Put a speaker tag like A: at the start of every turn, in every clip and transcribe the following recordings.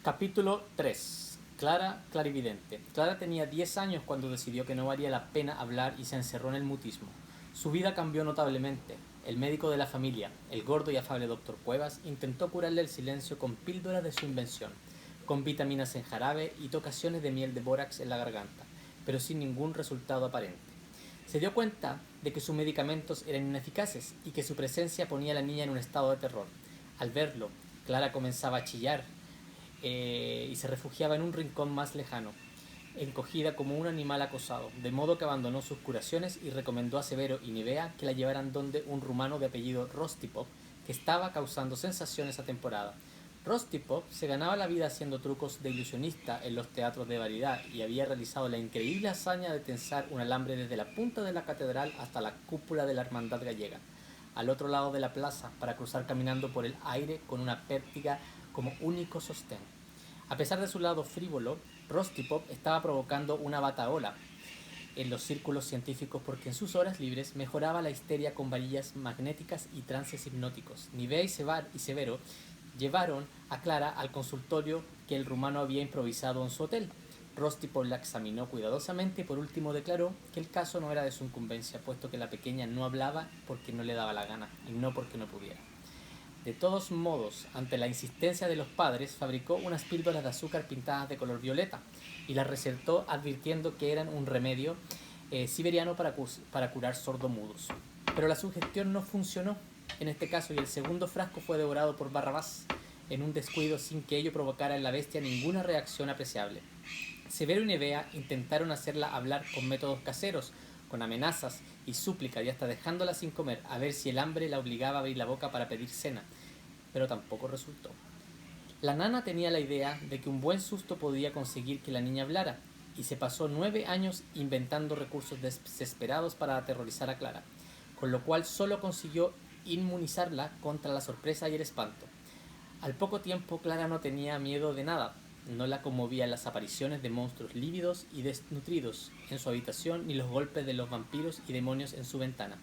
A: Capítulo 3. Clara clarividente. Clara tenía 10 años cuando decidió que no valía la pena hablar y se encerró en el mutismo. Su vida cambió notablemente. El médico de la familia, el gordo y afable doctor Cuevas, intentó curarle el silencio con píldoras de su invención, con vitaminas en jarabe y tocaciones de miel de bórax en la garganta, pero sin ningún resultado aparente. Se dio cuenta de que sus medicamentos eran ineficaces y que su presencia ponía a la niña en un estado de terror. Al verlo, Clara comenzaba a chillar y se refugiaba en un rincón más lejano, encogida como un animal acosado, de modo que abandonó sus curaciones y recomendó a Severo y Nivea que la llevaran donde un rumano de apellido Rostipov, que estaba causando sensación esa temporada. Rostipov se ganaba la vida haciendo trucos de ilusionista en los teatros de variedad y había realizado la increíble hazaña de tensar un alambre desde la punta de la catedral hasta la cúpula de la Hermandad Gallega, al otro lado de la plaza, para cruzar caminando por el aire con una pértiga como único sostén. A pesar de su lado frívolo, Rostipov estaba provocando una bataola en los círculos científicos porque en sus horas libres mejoraba la histeria con varillas magnéticas y trances hipnóticos. Nivea y Severo llevaron a Clara al consultorio que el rumano había improvisado en su hotel. Rostipov la examinó cuidadosamente y por último declaró que el caso no era de su incumbencia, puesto que la pequeña no hablaba porque no le daba la gana y no porque no pudiera. De todos modos, ante la insistencia de los padres, fabricó unas píldoras de azúcar pintadas de color violeta y las recetó advirtiendo que eran un remedio siberiano para curar sordomudos. Pero la sugestión no funcionó en este caso y el segundo frasco fue devorado por Barrabás en un descuido sin que ello provocara en la bestia ninguna reacción apreciable. Severo y Nivea intentaron hacerla hablar con métodos caseros, con amenazas y súplicas y hasta dejándola sin comer, a ver si el hambre la obligaba a abrir la boca para pedir cena, pero tampoco resultó. La nana tenía la idea de que un buen susto podía conseguir que la niña hablara, y se pasó 9 años inventando recursos desesperados para aterrorizar a Clara, con lo cual solo consiguió inmunizarla contra la sorpresa y el espanto. Al poco tiempo Clara no tenía miedo de nada, no la conmovían las apariciones de monstruos lívidos y desnutridos en su habitación ni los golpes de los vampiros y demonios en su ventana.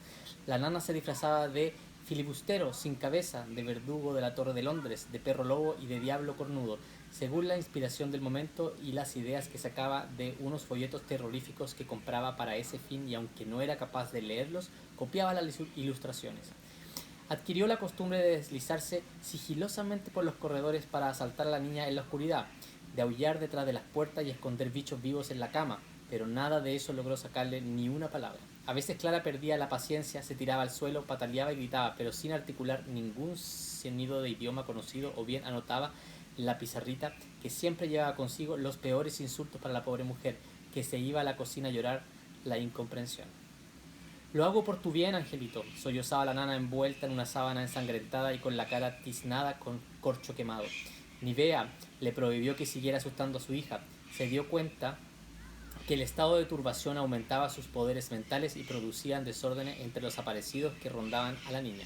A: La nana se disfrazaba de filibustero sin cabeza, de verdugo de la Torre de Londres, de perro lobo y de diablo cornudo, según la inspiración del momento y las ideas que sacaba de unos folletos terroríficos que compraba para ese fin y aunque no era capaz de leerlos, copiaba las ilustraciones. Adquirió la costumbre de deslizarse sigilosamente por los corredores para asaltar a la niña en la oscuridad, de aullar detrás de las puertas y esconder bichos vivos en la cama, pero nada de eso logró sacarle ni una palabra. A veces Clara perdía la paciencia, se tiraba al suelo, pataleaba y gritaba, pero sin articular ningún sonido de idioma conocido o bien anotaba en la pizarrita que siempre llevaba consigo los peores insultos para la pobre mujer, que se iba a la cocina a llorar la incomprensión. Lo hago por tu bien, Angelito, sollozaba la nana envuelta en una sábana ensangrentada y con la cara tiznada con corcho quemado. Nivea le prohibió que siguiera asustando a su hija. Se dio cuenta que el estado de turbación aumentaba sus poderes mentales y producían desórdenes entre los aparecidos que rondaban a la niña.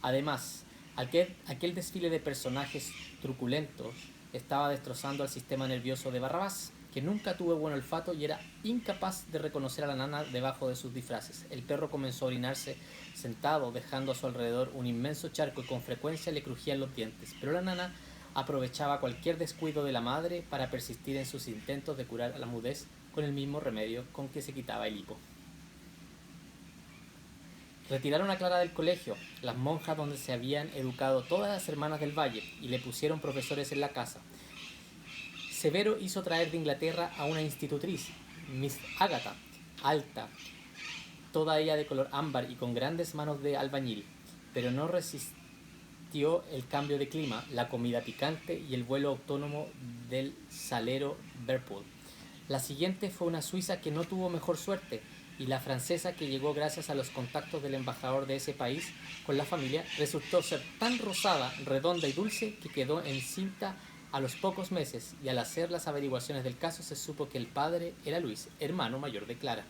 A: Además, aquel desfile de personajes truculentos estaba destrozando al sistema nervioso de Barrabás, que nunca tuvo buen olfato y era incapaz de reconocer a la nana debajo de sus disfraces. El perro comenzó a orinarse sentado, dejando a su alrededor un inmenso charco y con frecuencia le crujían los dientes, pero la nana aprovechaba cualquier descuido de la madre para persistir en sus intentos de curar a la mudez con el mismo remedio con que se quitaba el hipo. Retiraron a Clara del colegio, las monjas donde se habían educado todas las hermanas del valle, y le pusieron profesores en la casa. Severo hizo traer de Inglaterra a una institutriz, Miss Agatha, alta, toda ella de color ámbar y con grandes manos de albañil, pero no resistió el cambio de clima, la comida picante y el vuelo autónomo del salero Verpool. La siguiente fue una suiza que no tuvo mejor suerte, y la francesa que llegó gracias a los contactos del embajador de ese país con la familia resultó ser tan rosada, redonda y dulce que quedó encinta a los pocos meses, y al hacer las averiguaciones del caso se supo que el padre era Luis, hermano mayor de Clara.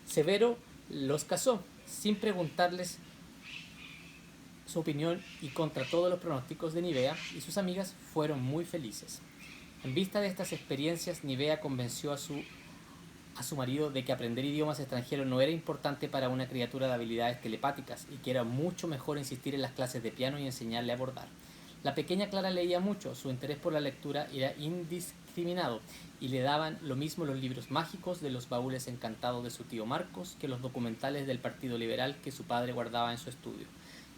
A: Severo los casó sin preguntarles su opinión y contra todos los pronósticos de Nivea, y sus amigas fueron muy felices. En vista de estas experiencias, Nivea convenció a su marido de que aprender idiomas extranjeros no era importante para una criatura de habilidades telepáticas y que era mucho mejor insistir en las clases de piano y enseñarle a bordar. La pequeña Clara leía mucho, su interés por la lectura era indiscriminado y le daban lo mismo los libros mágicos de los baúles encantados de su tío Marcos que los documentales del Partido Liberal que su padre guardaba en su estudio.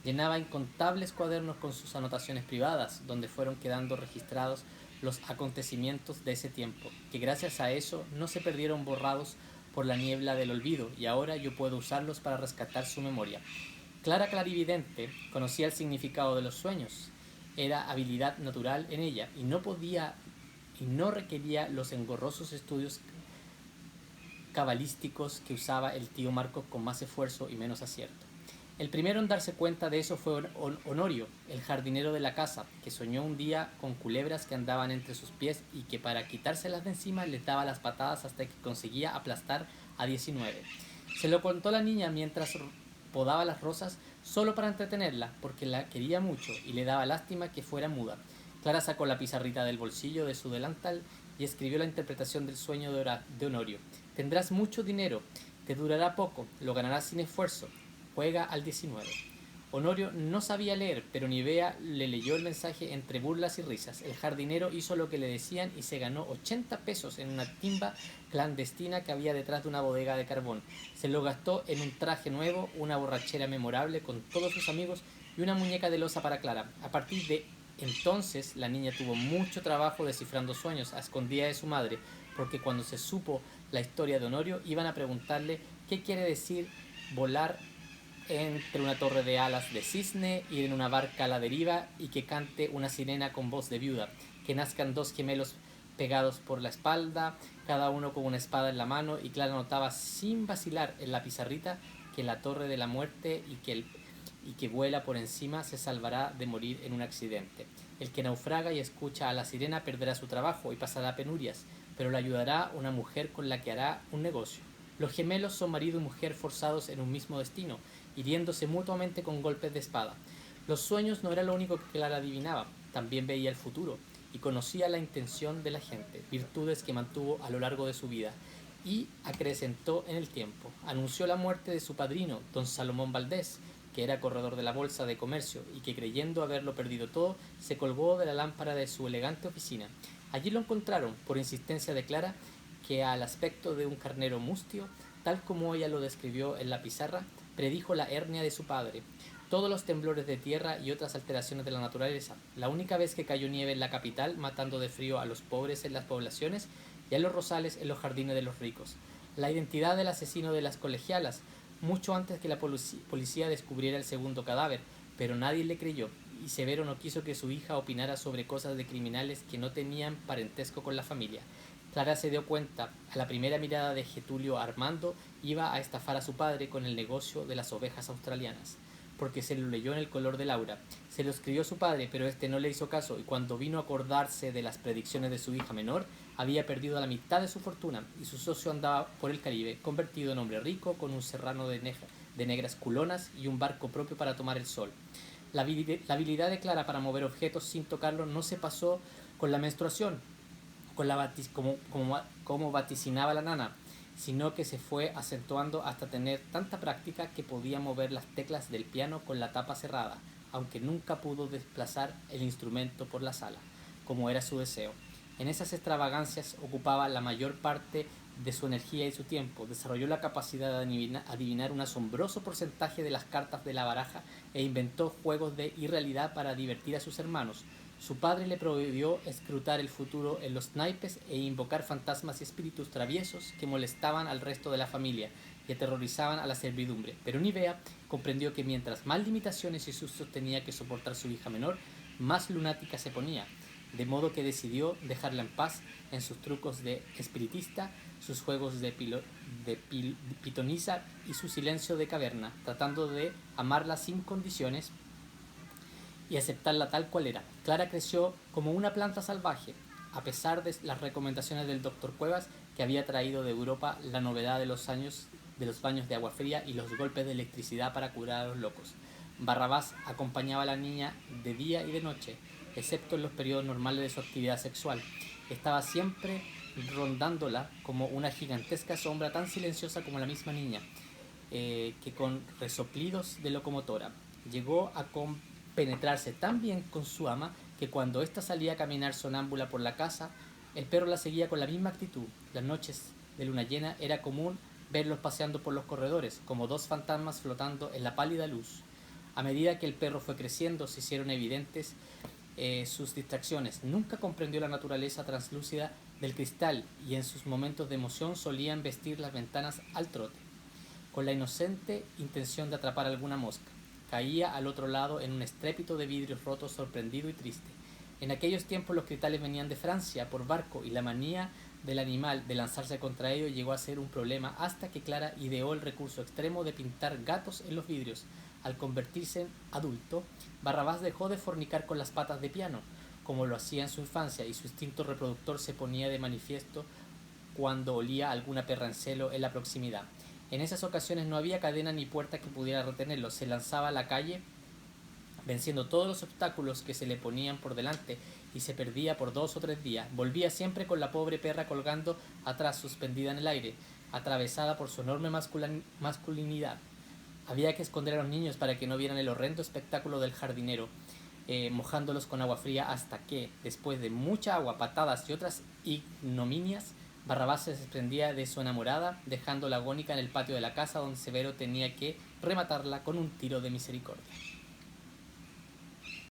A: Llenaba incontables cuadernos con sus anotaciones privadas, donde fueron quedando registrados los acontecimientos de ese tiempo, que gracias a eso no se perdieron borrados por la niebla del olvido, y ahora yo puedo usarlos para rescatar su memoria. Clara clarividente conocía el significado de los sueños, era habilidad natural en ella, y no requería los engorrosos estudios cabalísticos que usaba el tío Marcos con más esfuerzo y menos acierto. El primero en darse cuenta de eso fue Honorio, el jardinero de la casa, que soñó un día con culebras que andaban entre sus pies y que para quitárselas de encima les daba las patadas hasta que conseguía aplastar a 19. Se lo contó la niña mientras podaba las rosas solo para entretenerla, porque la quería mucho y le daba lástima que fuera muda. Clara sacó la pizarrita del bolsillo de su delantal y escribió la interpretación del sueño de Honorio. Tendrás mucho dinero, te durará poco, lo ganarás sin esfuerzo. Juega al 19. Honorio no sabía leer, pero Nivea le leyó el mensaje entre burlas y risas. El jardinero hizo lo que le decían y se ganó 80 pesos en una timba clandestina que había detrás de una bodega de carbón. Se lo gastó en un traje nuevo, una borrachera memorable con todos sus amigos y una muñeca de losa para Clara. A partir de entonces, la niña tuvo mucho trabajo descifrando sueños a escondidas de su madre, porque cuando se supo la historia de Honorio, iban a preguntarle qué quiere decir volar entre una torre de alas de cisne, ir en una barca a la deriva y que cante una sirena con voz de viuda, que nazcan dos gemelos pegados por la espalda, cada uno con una espada en la mano, y Clara notaba sin vacilar en la pizarrita que la torre de la muerte y que vuela por encima se salvará de morir en un accidente. El que naufraga y escucha a la sirena perderá su trabajo y pasará penurias, pero le ayudará una mujer con la que hará un negocio. Los gemelos son marido y mujer forzados en un mismo destino, hiriéndose mutuamente con golpes de espada. Los sueños no era lo único que Clara adivinaba, también veía el futuro y conocía la intención de la gente, virtudes que mantuvo a lo largo de su vida y acrecentó en el tiempo. Anunció la muerte de su padrino, don Salomón Valdés, que era corredor de la bolsa de comercio y que, creyendo haberlo perdido todo, se colgó de la lámpara de su elegante oficina. Allí lo encontraron, por insistencia de Clara, que al aspecto de un carnero mustio, tal como ella lo describió en la pizarra, predijo la hernia de su padre, todos los temblores de tierra y otras alteraciones de la naturaleza. La única vez que cayó nieve en la capital, matando de frío a los pobres en las poblaciones y a los rosales en los jardines de los ricos. La identidad del asesino de las colegialas, mucho antes que la policía descubriera el segundo cadáver, pero nadie le creyó, y Severo no quiso que su hija opinara sobre cosas de criminales que no tenían parentesco con la familia. Clara se dio cuenta, a la primera mirada de Getulio Armando, iba a estafar a su padre con el negocio de las ovejas australianas, porque se lo leyó en el color de Laura. Se lo escribió su padre, pero este no le hizo caso, y cuando vino a acordarse de las predicciones de su hija menor, había perdido la mitad de su fortuna, y su socio andaba por el Caribe, convertido en hombre rico, con un serrano de negras culonas y un barco propio para tomar el sol. La habilidad de Clara para mover objetos sin tocarlos no se pasó con la menstruación, como vaticinaba la nana, sino que se fue acentuando hasta tener tanta práctica que podía mover las teclas del piano con la tapa cerrada, aunque nunca pudo desplazar el instrumento por la sala, como era su deseo. En esas extravagancias ocupaba la mayor parte de su energía y su tiempo. Desarrolló la capacidad de adivinar un asombroso porcentaje de las cartas de la baraja e inventó juegos de irrealidad para divertir a sus hermanos. Su padre le prohibió escrutar el futuro en los naipes e invocar fantasmas y espíritus traviesos que molestaban al resto de la familia y aterrorizaban a la servidumbre. Pero Nivea comprendió que mientras más limitaciones y sustos tenía que soportar su hija menor, más lunática se ponía, de modo que decidió dejarla en paz en sus trucos de espiritista, sus juegos de pitonisa y su silencio de caverna, tratando de amarla sin condiciones y aceptarla tal cual era. Clara creció como una planta salvaje, a pesar de las recomendaciones del doctor Cuevas, que había traído de Europa la novedad de los baños de agua fría y los golpes de electricidad para curar a los locos. Barrabás acompañaba a la niña de día y de noche, excepto en los periodos normales de su actividad sexual. Estaba siempre rondándola como una gigantesca sombra tan silenciosa como la misma niña, que con resoplidos de locomotora llegó a penetrarse tan bien con su ama que cuando ésta salía a caminar sonámbula por la casa, el perro la seguía con la misma actitud. Las noches de luna llena era común verlos paseando por los corredores, como dos fantasmas flotando en la pálida luz. A medida que el perro fue creciendo, se hicieron evidentes sus distracciones. Nunca comprendió la naturaleza translúcida del cristal y en sus momentos de emoción solían vestir las ventanas al trote, con la inocente intención de atrapar alguna mosca. Caía al otro lado en un estrépito de vidrios rotos, sorprendido y triste. En aquellos tiempos los cristales venían de Francia por barco y la manía del animal de lanzarse contra ellos llegó a ser un problema hasta que Clara ideó el recurso extremo de pintar gatos en los vidrios. Al convertirse en adulto, Barrabás dejó de fornicar con las patas de piano, como lo hacía en su infancia, y su instinto reproductor se ponía de manifiesto cuando olía alguna perra en celo en la proximidad. En esas ocasiones no había cadena ni puerta que pudiera retenerlo. Se lanzaba a la calle venciendo todos los obstáculos que se le ponían por delante y se perdía por 2 o 3 días. Volvía siempre con la pobre perra colgando atrás, suspendida en el aire, atravesada por su enorme masculinidad. Había que esconder a los niños para que no vieran el horrendo espectáculo del jardinero, mojándolos con agua fría hasta que, después de mucha agua, patadas y otras ignominias, Barrabás se desprendía de su enamorada, dejándola agónica en el patio de la casa donde Severo tenía que rematarla con un tiro de misericordia.